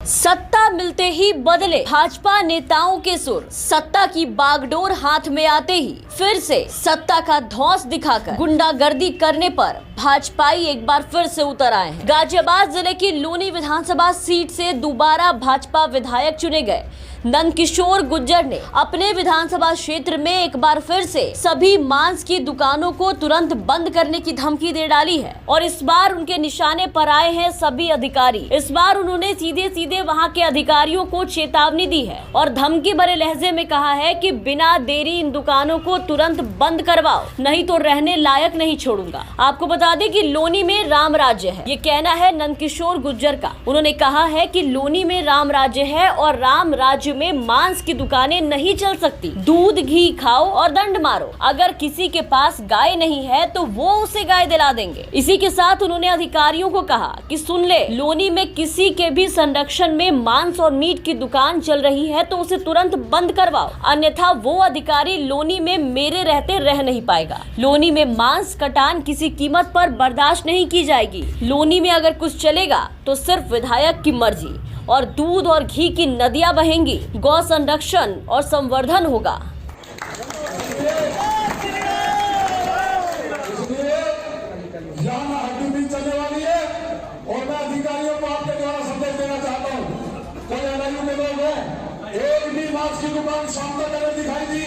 सत्ता मिलते ही बदले भाजपा नेताओं के सुर। सत्ता की बागडोर हाथ में आते ही फिर से सत्ता का धौंस दिखाकर गुंडागर्दी करने पर भाजपाई एक बार फिर से उतर आए हैं। गाजियाबाद जिले की लूनी विधानसभा सीट से दोबारा भाजपा विधायक चुने गए नंदकिशोर गुर्जर ने अपने विधानसभा क्षेत्र में एक बार फिर से सभी मांस की दुकानों को तुरंत बंद करने की धमकी दे डाली है और इस बार उनके निशाने पर आए हैं सभी अधिकारी। इस बार उन्होंने सीधे सीधे वहां के अधिकारियों को चेतावनी दी है और धमकी भरे लहजे में कहा है कि बिना देरी इन दुकानों को तुरंत बंद करवाओ, नहीं तो रहने लायक नहीं छोड़ूंगा। आपको बता दें कि लोनी में राम राज्य है, ये कहना है नंदकिशोर गुर्जर का। उन्होंने कहा है कि लोनी में राम राज्य है और राम राज्य में मांस की दुकानें नहीं चल सकती। दूध घी खाओ और दंड मारो। अगर किसी के पास गाय नहीं है तो वो उसे गाय दिला देंगे। इसी के साथ उन्होंने अधिकारियों को कहा कि सुन ले, लोनी में किसी के भी संरक्षण में मांस और मीट की दुकान चल रही है तो उसे तुरंत बंद करवाओ, अन्यथा वो अधिकारी लोनी में मेरे रहते रह नहीं पाएगा। लोनी में मांस कटान किसी कीमत पर बर्दाश्त नहीं की जाएगी। लोनी में अगर कुछ चलेगा तो सिर्फ विधायक की मर्जी और दूध और घी की नदियां बहेंगी। गौ संरक्षण और संवर्धन होगा। चलने वाली है और मैं अधिकारियों को आपके द्वारा संदेश देना चाहता हूँ। कोई एलआईयू के लोग हैं, एक भी मांस की दुकान शाम तक अगर दिखाई दी,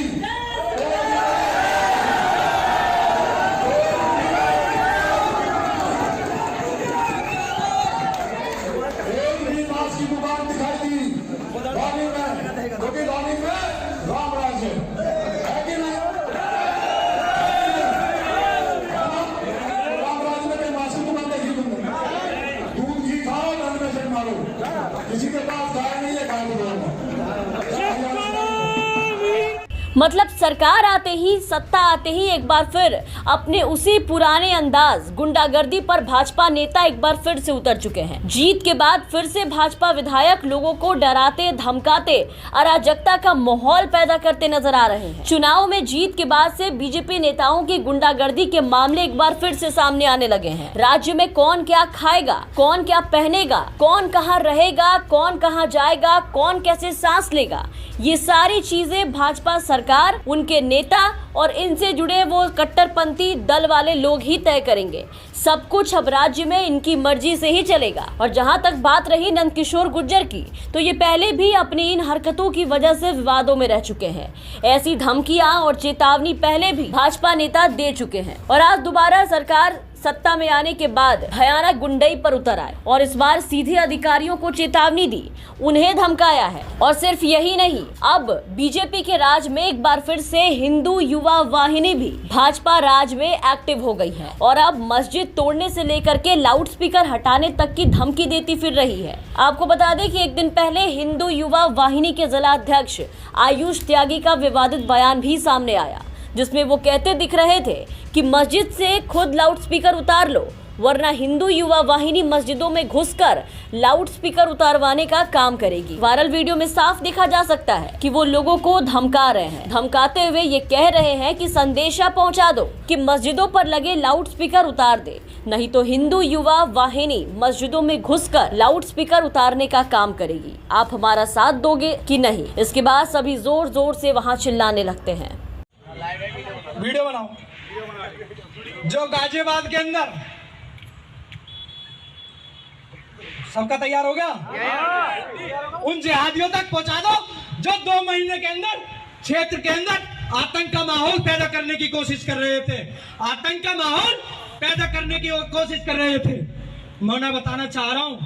की दुकान दिखाई दी वाणी में, क्योंकि वाणी में राम राज्य है कि नहीं? राम राज्य में कहीं मांस की दुकान देखी तुमने? दूध घी खाओ, दंड में से मारो। किसी के पास गाय नहीं है, गाय को दो। मतलब सरकार आते ही, सत्ता आते ही एक बार फिर अपने उसी पुराने अंदाज गुंडागर्दी पर भाजपा नेता एक बार फिर से उतर चुके हैं। जीत के बाद फिर से भाजपा विधायक लोगों को डराते धमकाते अराजकता का माहौल पैदा करते नजर आ रहे हैं। चुनाव में जीत के बाद से बीजेपी नेताओं की गुंडागर्दी के मामले एक बार फिर से सामने आने लगे हैं। राज्य में कौन क्या खाएगा, कौन क्या पहनेगा, कौन कहाँ रहेगा, कौन कहाँ जाएगा, कौन कैसे सांस लेगा, ये सारी चीजें भाजपा सरकार, उनके नेता और इनसे जुड़े वो कट्टरपंथी दल वाले लोग ही तय करेंगे। सब कुछ अब राज्य में इनकी मर्जी से ही चलेगा। और जहां तक बात रही नंदकिशोर गुर्जर की, तो ये पहले भी अपनी इन हरकतों की वजह से विवादों में रह चुके हैं। ऐसी धमकियां और चेतावनी पहले भी भाजपा नेता दे चुके हैं और आज दोबारा सरकार सत्ता में आने के बाद भयानक गुंडई पर उतर आए और इस बार सीधे अधिकारियों को चेतावनी दी, उन्हें धमकाया है। और सिर्फ यही नहीं, अब बीजेपी के राज में एक बार फिर से हिंदू युवा वाहिनी भी भाजपा राज में एक्टिव हो गई है और अब मस्जिद तोड़ने से लेकर के लाउड स्पीकर हटाने तक की धमकी देती फिर रही है। आपको बता दें कि एक दिन पहले हिंदू युवा वाहिनी के जिला अध्यक्ष आयुष त्यागी का विवादित बयान भी सामने आया, जिसमें वो कहते दिख रहे थे कि मस्जिद से खुद लाउड स्पीकर उतार लो, वरना हिंदू युवा वाहिनी मस्जिदों में घुसकर लाउड स्पीकर उतारवाने का काम करेगी। वायरल वीडियो में साफ देखा जा सकता है कि वो लोगों को धमका रहे हैं। धमकाते हुए ये कह रहे हैं कि संदेशा पहुंचा दो कि मस्जिदों पर लगे लाउड स्पीकर उतार दे, नहीं तो हिंदू युवा वाहिनी मस्जिदों में घुसकर लाउड स्पीकर उतारने का काम करेगी। आप हमारा साथ दोगे कि नहीं? इसके बाद सभी जोर जोर से वहाँ चिल्लाने लगते हैं। वीडियो बनाओ जो गाजियाबाद के अंदर सबका तैयार हो गया, उन जिहादियों तक पहुंचा दो जो 2 महीने के अंदर क्षेत्र के अंदर आतंक का माहौल पैदा करने की कोशिश कर रहे थे। आतंक का माहौल पैदा करने की कोशिश कर रहे थे। मैं बताना चाह रहा हूं,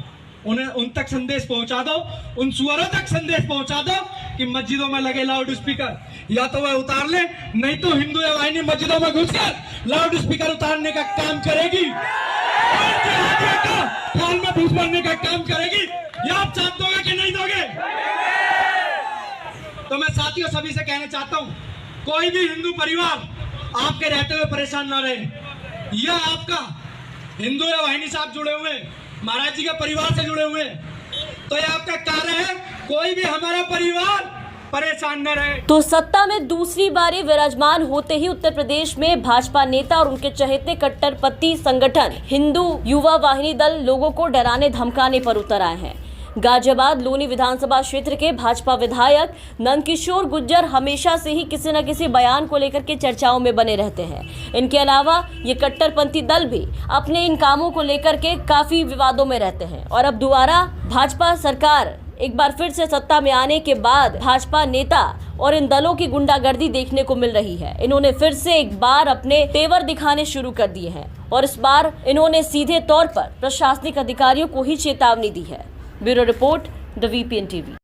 उन्हें उन तक संदेश पहुंचा दो, उन सुअरों तक संदेश पहुंचा दो कि मस्जिदों में लगे लाउड स्पीकर या तो वह उतार ले, नहीं तो हिंदू वाहिनी मस्जिदों में घुसकर लाउड स्पीकर उतारने का काम करेगी और हाल में भूस भरने का काम करेगी। या आप साथ दोगे कि नहीं दोगे? तो मैं साथियों सभी से कहना चाहता हूं, कोई भी हिंदू परिवार आपके रहते हुए परेशान ना रहे। यह आपका हिंदू वाहिनी साहब जुड़े हुए, महाराज जी के परिवार से जुड़े हुए, तो यह आपका कार्य है, कोई भी हमारा परिवार परेशान न रहे। तो सत्ता में दूसरी बारी विराजमान होते ही उत्तर प्रदेश में भाजपा नेता और उनके चहेते कट्टरपंथी संगठन हिंदू युवा वाहिनी दल लोगों को डराने धमकाने पर उतर आए हैं। गाजियाबाद लोनी विधानसभा क्षेत्र के भाजपा विधायक नंदकिशोर गुर्जर हमेशा से ही किसी न किसी बयान को लेकर के चर्चाओं में बने रहते हैं। इनके अलावा ये कट्टरपंथी दल भी अपने इन कामों को लेकर के काफी विवादों में रहते हैं और अब दोबारा भाजपा सरकार एक बार फिर से सत्ता में आने के बाद भाजपा नेता और इन दलों की गुंडागर्दी देखने को मिल रही है। इन्होंने फिर से एक बार अपने तेवर दिखाने शुरू कर दिए हैं और इस बार इन्होंने सीधे तौर पर प्रशासनिक अधिकारियों को ही चेतावनी दी है। Bureau report, the VPN TV।